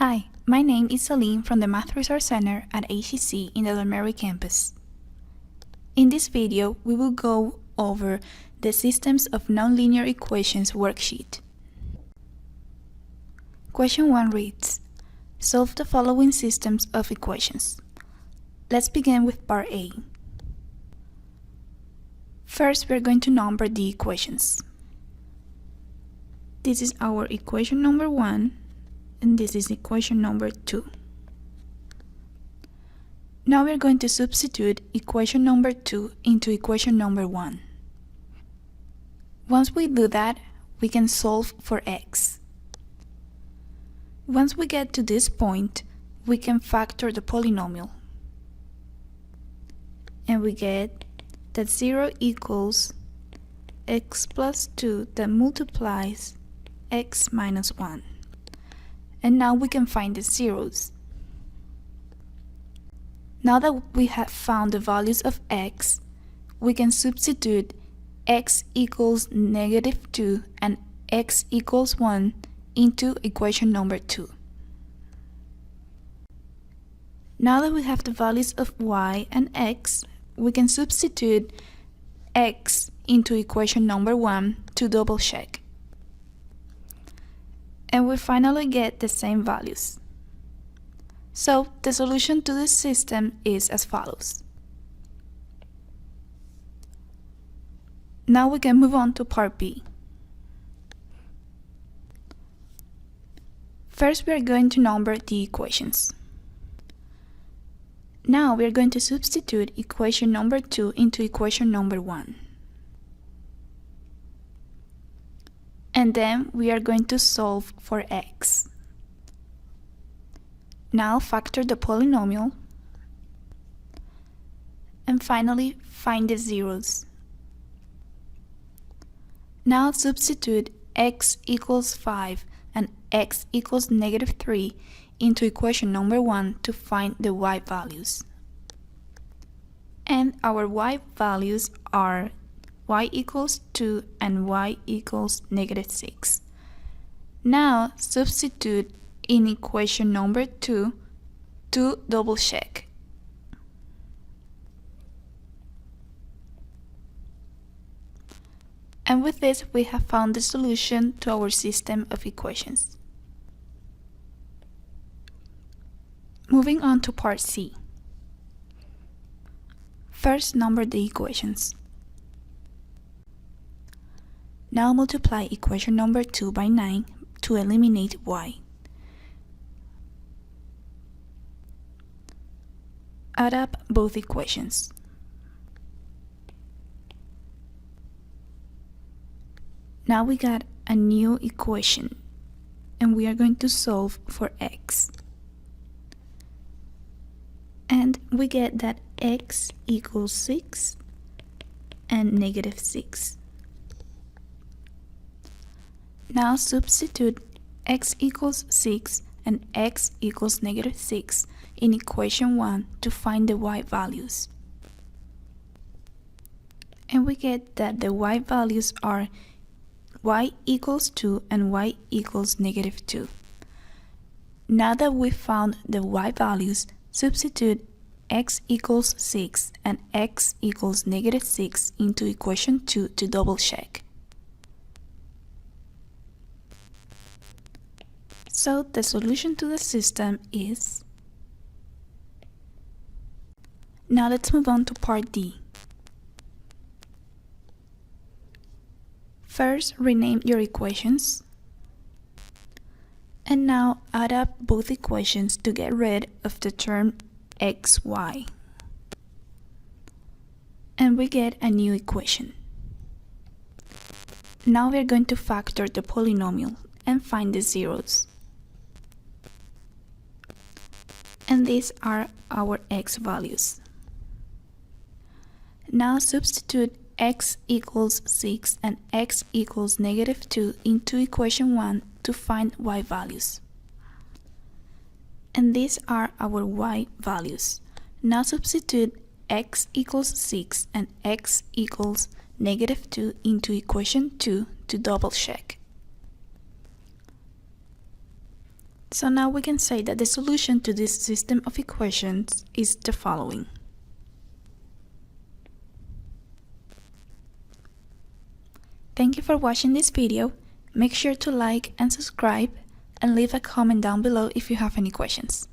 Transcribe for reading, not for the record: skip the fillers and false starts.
Hi, my name is Celine from the Math Resource Center at HEC in the Del Mary campus. In this video, we will go over the Systems of Nonlinear Equations worksheet. Question 1 reads, solve the following systems of equations. Let's begin with part A. First, we're going to number the equations. This is our equation number 1, and this is equation number 2. Now we're going to substitute equation number 2 into equation number 1. Once we do that, we can solve for x. Once we get to this point, we can factor the polynomial. And we get that 0 equals x plus 2 that multiplies x minus 1. And now we can find the zeros. Now that we have found the values of x, we can substitute x equals -2 and x equals 1 into equation number 2. Now that we have the values of y and x, we can substitute x into equation number 1 to double check. And we finally get the same values. So the solution to this system is as follows. Now we can move on to part B. First, we are going to number the equations. Now we are going to substitute equation number 2 into equation number 1. And then we are going to solve for x. Now factor the polynomial. And finally, find the zeros. Now substitute x equals 5 and x equals -3 into equation number 1 to find the y values. And our y values are y equals 2 and y equals -6. Now substitute in equation number 2 to double check. And with this, we have found the solution to our system of equations. Moving on to part C. First, number the equations. Now multiply equation number 2 by 9 to eliminate y. Add up both equations. Now we got a new equation, and we are going to solve for x. And we get that x equals 6 and -6. Now substitute x equals 6 and x equals -6 in equation 1 to find the y values. And we get that the y values are y equals 2 and y equals -2. Now that we found the y values, substitute x equals 6 and x equals -6 into equation 2 to double check. So the solution to the system is... Now let's move on to part D. First, rename your equations. And now add up both equations to get rid of the term xy. And we get a new equation. Now we're going to factor the polynomial and find the zeros. And these are our x values. Now substitute x equals 6 and x equals -2 into equation 1 to find y values. And these are our y values. Now substitute x equals 6 and x equals -2 into equation 2 to double check. So now we can say that the solution to this system of equations is the following. Thank you for watching this video. Make sure to like and subscribe and leave a comment down below if you have any questions.